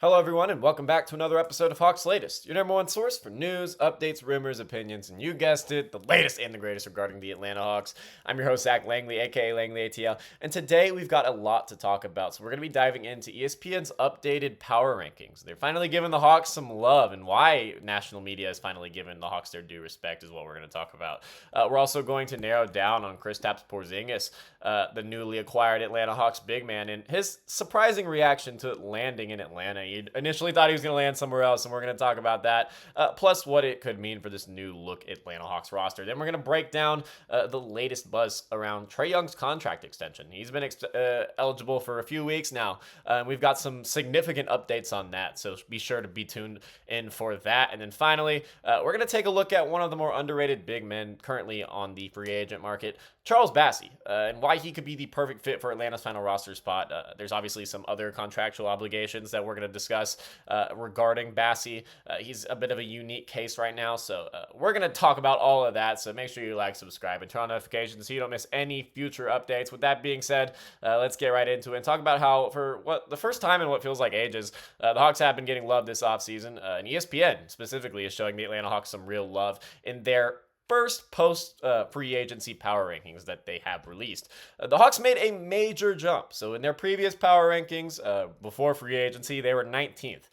Hello, everyone, and welcome back to another episode of Hawks Latest, your number one source for news, updates, rumors, opinions, and you guessed it, the latest and the greatest regarding the Atlanta Hawks. I'm your host, Zach Langley, aka Langley ATL, and today we've got a lot to talk about. So, we're going to be diving into ESPN's updated power rankings. They're finally giving the Hawks some love, and why national media has finally given the Hawks their due respect is what we're going to talk about. We're also going to narrow down on Kristaps Porzingis, the newly acquired Atlanta Hawks big man, and his surprising reaction to landing in Atlanta. He initially thought he was going to land somewhere else, and we're going to talk about that, plus what it could mean for this new look Atlanta Hawks roster. Then we're going to break down the latest buzz around Trae Young's contract extension. He's been eligible for a few weeks now. We've got some significant updates on that, so be sure to be tuned in for that. And then finally, we're going to take a look at one of the more underrated big men currently on the free agent market, Charles Bassey, and why he could be the perfect fit for Atlanta's final roster spot. There's obviously some other contractual obligations that we're going to discuss regarding Bassey. He's a bit of a unique case right now, so we're going to talk about all of that. So make sure you like, subscribe, and turn on notifications so you don't miss any future updates. With that being said, let's get right into it and talk about how, for what the first time in what feels like ages, the Hawks have been getting love this offseason. And ESPN specifically is showing the Atlanta Hawks some real love in their first post free agency power rankings that they have released. The Hawks made a major jump. So in their previous power rankings before free agency, they were 19th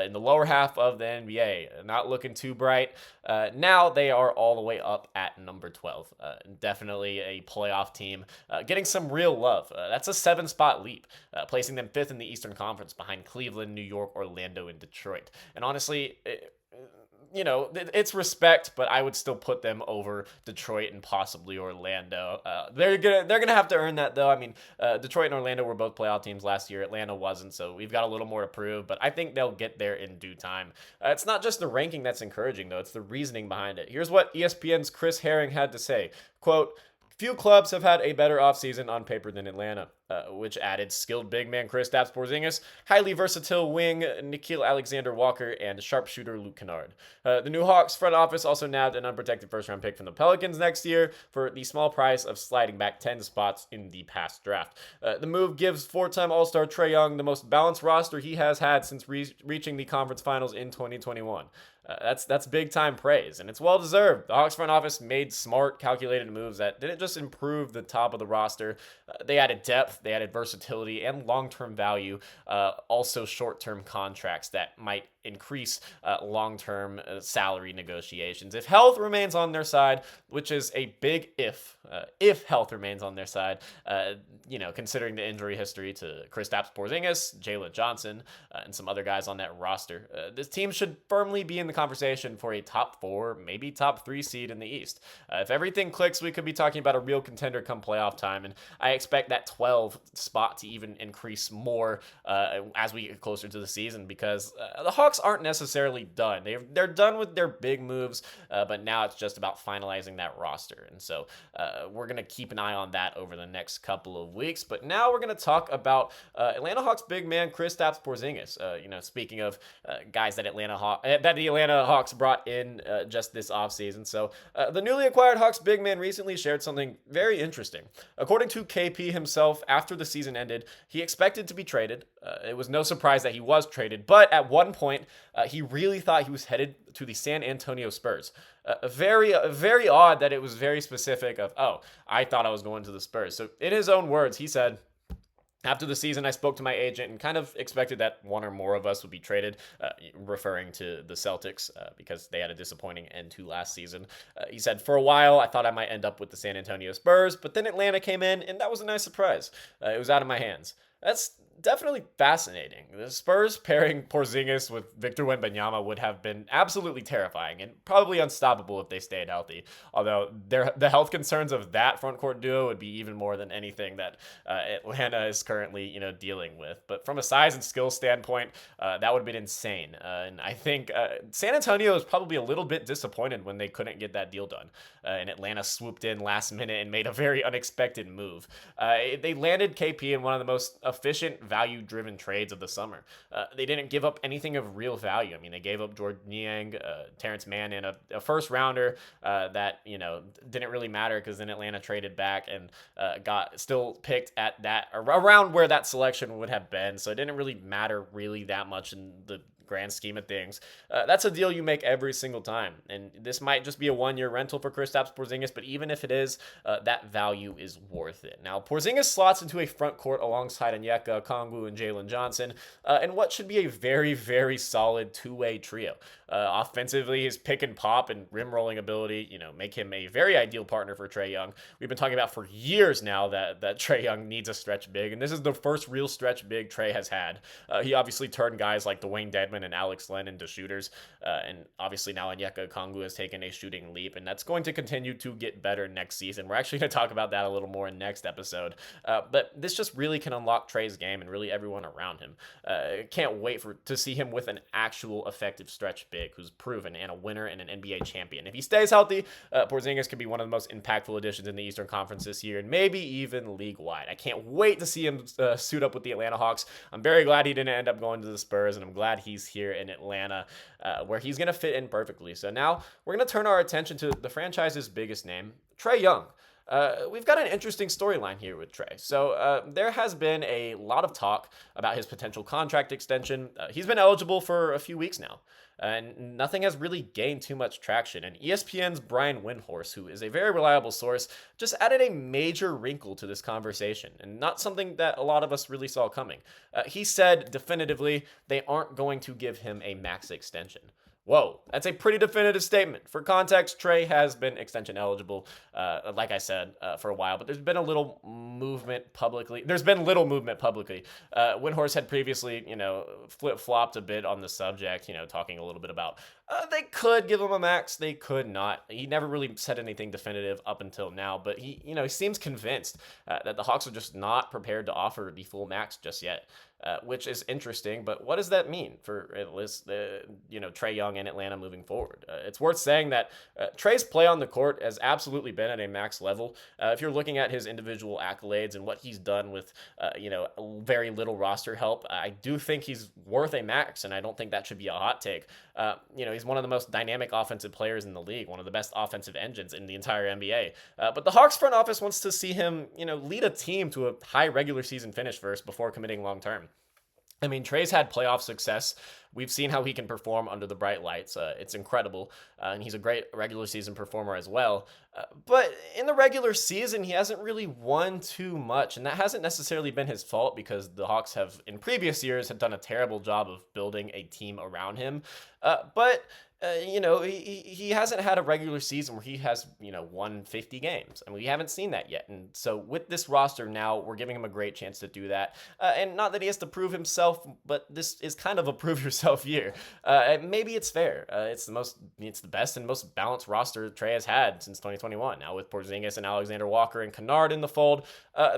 in the lower half of the NBA. Not looking too bright. Now they are all the way up at number 12. Definitely a playoff team, getting some real love. That's a 7-spot leap, placing them 5th in the Eastern Conference behind Cleveland, New York, Orlando, and Detroit. And honestly, it's respect, but I would still put them over Detroit and possibly Orlando. They're gonna have to earn that, though. I mean, Detroit and Orlando were both playoff teams last year. Atlanta wasn't, so we've got a little more to prove. But I think they'll get there in due time. It's not just the ranking that's encouraging, though. It's the reasoning behind it. Here's what ESPN's Chris Herring had to say: "Quote. Few clubs have had a better offseason on paper than Atlanta, which added skilled big man Kristaps Porzingis, highly versatile wing Nickeil Alexander-Walker, and sharpshooter Luke Kennard. The new Hawks front office also nabbed an unprotected first-round pick from the Pelicans next year for the small price of sliding back 10 spots in the past draft. The move gives four-time All-Star Trae Young the most balanced roster he has had since reaching the conference finals in 2021. That's big time praise, and it's well deserved. The Hawks front office made smart, calculated moves that didn't just improve the top of the roster. They added depth, they added versatility, and long-term value. Also, short-term contracts that might increase long-term salary negotiations. If health remains on their side, which is a big if health remains on their side, considering the injury history to Kristaps Porzingis, Jalen Johnson, and some other guys on that roster, this team should firmly be in the conversation for a top 4, maybe top 3 seed in the East. If everything clicks, we could be talking about a real contender come playoff time, and I expect that 12 spot to even increase more as we get closer to the season, because the Hawks aren't necessarily done. They're done with their big moves, but now it's just about finalizing that roster. And so we're going to keep an eye on that over the next couple of weeks. But now we're going to talk about Atlanta Hawks big man Kristaps Porzingis. Speaking of guys that the Atlanta Hawks brought in just this offseason. So the newly acquired Hawks big man recently shared something very interesting. According to KP himself, after the season ended, he expected to be traded. It was no surprise that he was traded, but at one point, he really thought he was headed to the San Antonio Spurs. Very odd that it was very specific of, I thought I was going to the Spurs. So in his own words, he said, "After the season, I spoke to my agent and kind of expected that one or more of us would be traded," referring to the Celtics because they had a disappointing end to last season. He said, "For a while, I thought I might end up with the San Antonio Spurs, but then Atlanta came in, and that was a nice surprise. It was out of my hands." That's definitely fascinating. The Spurs pairing Porzingis with Victor Wembanyama would have been absolutely terrifying and probably unstoppable if they stayed healthy. Although the health concerns of that front court duo would be even more than anything that Atlanta is currently dealing with. But from a size and skill standpoint, that would have been insane. And I think San Antonio is probably a little bit disappointed when they couldn't get that deal done. And Atlanta swooped in last minute and made a very unexpected move. They landed KP in one of the most efficient value-driven trades of the summer. They didn't give up anything of real value. I mean, they gave up Jordan Niang, Terrence Mann, and a first-rounder that, didn't really matter because then Atlanta traded back and got still picked at that around where that selection would have been. So it didn't really matter really that much in the grand scheme of things. That's a deal you make every single time. And this might just be a one-year rental for Kristaps Porzingis, but even if it is, that value is worth it. Now, Porzingis slots into a front court alongside Onyeka Okongwu and Jalen Johnson, and what should be a very, very solid two-way trio. Offensively, his pick and pop and rim rolling ability, make him a very ideal partner for Trae Young. We've been talking about for years now that Trae Young needs a stretch big, and this is the first real stretch big Trae has had. He obviously turned guys like Dwayne Dedmon and Alex Len into shooters, and obviously now Onyeka Okongwu has taken a shooting leap, and that's going to continue to get better next season. We're actually going to talk about that a little more in next episode, but this just really can unlock Trae's game and really everyone around him. Can't wait to see him with an actual effective stretch big who's proven and a winner and an NBA champion. If he stays healthy, Porzingis could be one of the most impactful additions in the Eastern Conference this year, and maybe even league-wide. I can't wait to see him suit up with the Atlanta Hawks. I'm very glad he didn't end up going to the Spurs, and I'm glad he's here in Atlanta, where he's going to fit in perfectly. So now we're going to turn our attention to the franchise's biggest name, Trae Young. We've got an interesting storyline here with Trae. So there has been a lot of talk about his potential contract extension. He's been eligible for a few weeks now, and nothing has really gained too much traction. And ESPN's Brian Windhorst, who is a very reliable source, just added a major wrinkle to this conversation, and not something that a lot of us really saw coming. He said definitively they aren't going to give him a max extension. Whoa, that's a pretty definitive statement. For context, Trae has been extension eligible, like I said, for a while, but there's been little movement publicly. Windhorst had previously, flip-flopped a bit on the subject, talking a little bit about they could give him a max, they could not. He never really said anything definitive up until now, but he seems convinced that the Hawks are just not prepared to offer the full max just yet. Which is interesting, but what does that mean for at least Trae Young and Atlanta moving forward? It's worth saying that Trae's play on the court has absolutely been at a max level. If you're looking at his individual accolades and what he's done with very little roster help, I do think he's worth a max, and I don't think that should be a hot take. He's one of the most dynamic offensive players in the league, one of the best offensive engines in the entire NBA. But the Hawks front office wants to see him, lead a team to a high regular season finish first before committing long term. I mean, Trae's had playoff success. We've seen how he can perform under the bright lights. It's incredible, and he's a great regular season performer as well. But in the regular season, he hasn't really won too much, and that hasn't necessarily been his fault because the Hawks have, in previous years, had done a terrible job of building a team around him. He hasn't had a regular season where he has, won 50 games. I mean, we haven't seen that yet. And so with this roster now, we're giving him a great chance to do that. And not that he has to prove himself, but this is kind of a prove yourself year. Maybe it's fair. It's the best and most balanced roster Trae has had since 2021. Now with Porzingis and Alexander Walker and Kennard in the fold,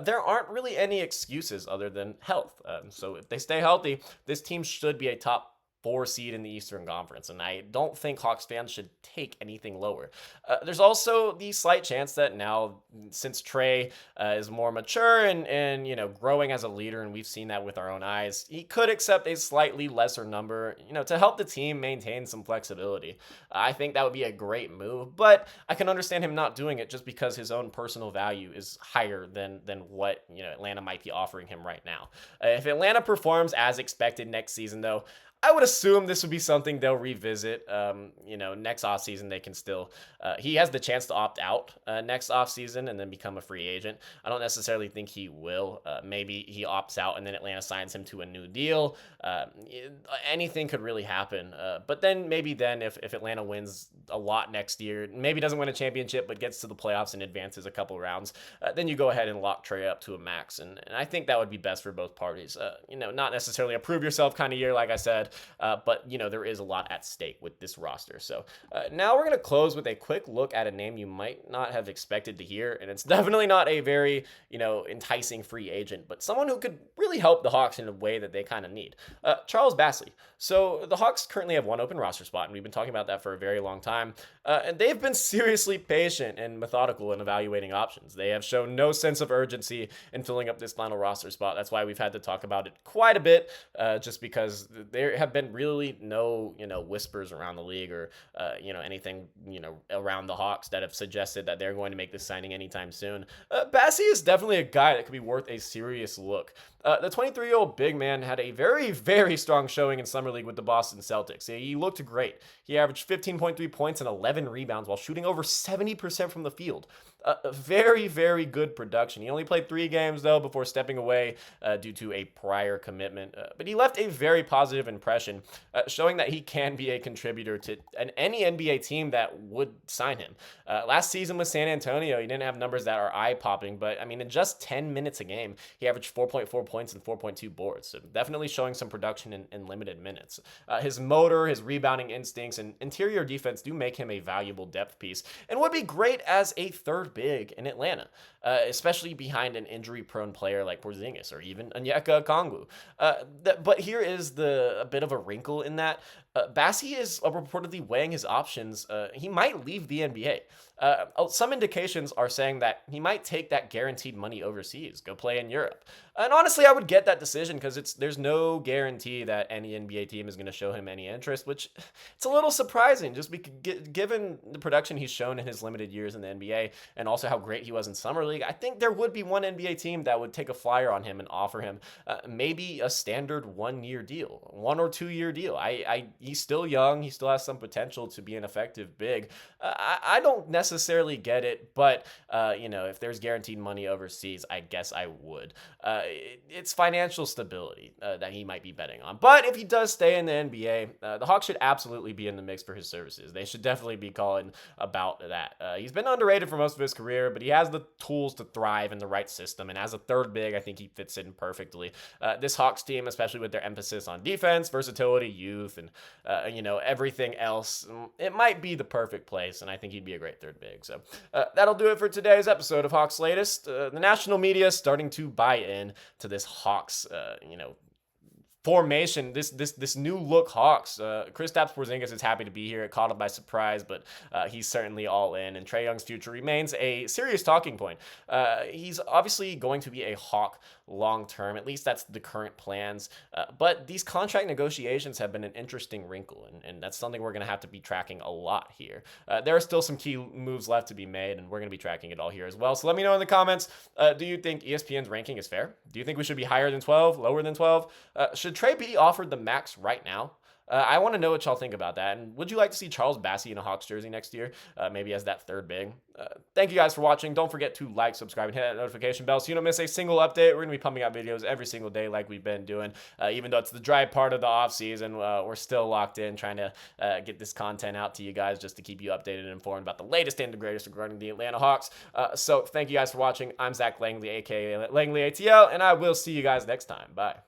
there aren't really any excuses other than health. So if they stay healthy, this team should be a top 4 seed in the Eastern Conference, and I don't think Hawks fans should take anything lower. There's also the slight chance that now, since Trae is more mature and growing as a leader, and we've seen that with our own eyes, he could accept a slightly lesser number, to help the team maintain some flexibility. I think that would be a great move, but I can understand him not doing it just because his own personal value is higher than what Atlanta might be offering him right now. If Atlanta performs as expected next season, though, I would assume this would be something they'll revisit. Next offseason, they can still. He has the chance to opt out next offseason and then become a free agent. I don't necessarily think he will. Maybe he opts out and then Atlanta signs him to a new deal. Anything could really happen. But then if Atlanta wins a lot next year, maybe doesn't win a championship, but gets to the playoffs and advances a couple rounds, then you go ahead and lock Trae up to a max. And I think that would be best for both parties. Not necessarily a prove yourself kind of year, like I said, but there is a lot at stake with this roster. So now we're gonna close with a quick look at a name you might not have expected to hear, and it's definitely not a very enticing free agent, but someone who could really help the Hawks in a way that they kind of need. Charles Bassey. So the Hawks currently have one open roster spot, and we've been talking about that for a very long time. And they've been seriously patient and methodical in evaluating options. They have shown no sense of urgency in filling up this final roster spot. That's why we've had to talk about it quite a bit, just because there have been really no, whispers around the league or, anything, around the Hawks that have suggested that they're going to make this signing anytime soon. Bassey is definitely a guy that could be worth a serious look. The 23-year-old big man had a very, very strong showing in Summer League with the Boston Celtics. He looked great. He averaged 15.3 points and 11 rebounds while shooting over 70% from the field. Very, very good production. He only played 3 games, though, before stepping away due to a prior commitment. But he left a very positive impression, showing that he can be a contributor to any NBA team that would sign him. Last season with San Antonio, he didn't have numbers that are eye-popping, but, in just 10 minutes a game, he averaged 4.4 points and 4.2 boards. So definitely showing some production in limited minutes. His motor, his rebounding instincts, and interior defense do make him a valuable depth piece and would be great as a third big in Atlanta, especially behind an injury-prone player like Porzingis or even Onyeka Okongwu. But here is a bit of a wrinkle in that. Bassey is reportedly weighing his options. He might leave the NBA. Some indications are saying that he might take that guaranteed money overseas, go play in Europe. And honestly, I would get that decision because there's no guarantee that any NBA team is going to show him any interest, which it's a little surprising just given the production he's shown in his limited years in the NBA and also how great he was in Summer League. I think there would be one NBA team that would take a flyer on him and offer him maybe a standard 1-year deal, 1 or 2 year deal. He's still young. He still has some potential to be an effective big. I don't necessarily get it, but if there's guaranteed money overseas, I guess I would. It's financial stability that he might be betting on. But if he does stay in the NBA, the Hawks should absolutely be in the mix for his services. They should definitely be calling about that. He's been underrated for most of his career, but he has the tools to thrive in the right system. And as a third big, I think he fits in perfectly. This Hawks team, especially with their emphasis on defense, versatility, youth, and everything else, it might be the perfect place, and I think he'd be a great third big. So that'll do it for today's episode of Hawks Latest. The national media is starting to buy in to this Hawks, formation, this new look Hawks. Kristaps Porzingis is happy to be here. It caught him by surprise, but he's certainly all in. And Trae Young's future remains a serious talking point. He's obviously going to be a Hawk long term. At least that's the current plans. But these contract negotiations have been an interesting wrinkle, and that's something we're going to have to be tracking a lot here. There are still some key moves left to be made, and we're going to be tracking it all here as well. So let me know in the comments, do you think ESPN's ranking is fair? Do you think we should be higher than 12, lower than 12? Should Trae be offered the max right now? I want to know what y'all think about that. And would you like to see Charles Bassey in a Hawks jersey next year? Maybe as that third big. Thank you guys for watching. Don't forget to like, subscribe, and hit that notification bell so you don't miss a single update. We're going to be pumping out videos every single day like we've been doing. Even though it's the dry part of the offseason, we're still locked in trying to get this content out to you guys just to keep you updated and informed about the latest and the greatest regarding the Atlanta Hawks. So thank you guys for watching. I'm Zach Langley, a.k.a. Langley ATL, and I will see you guys next time. Bye.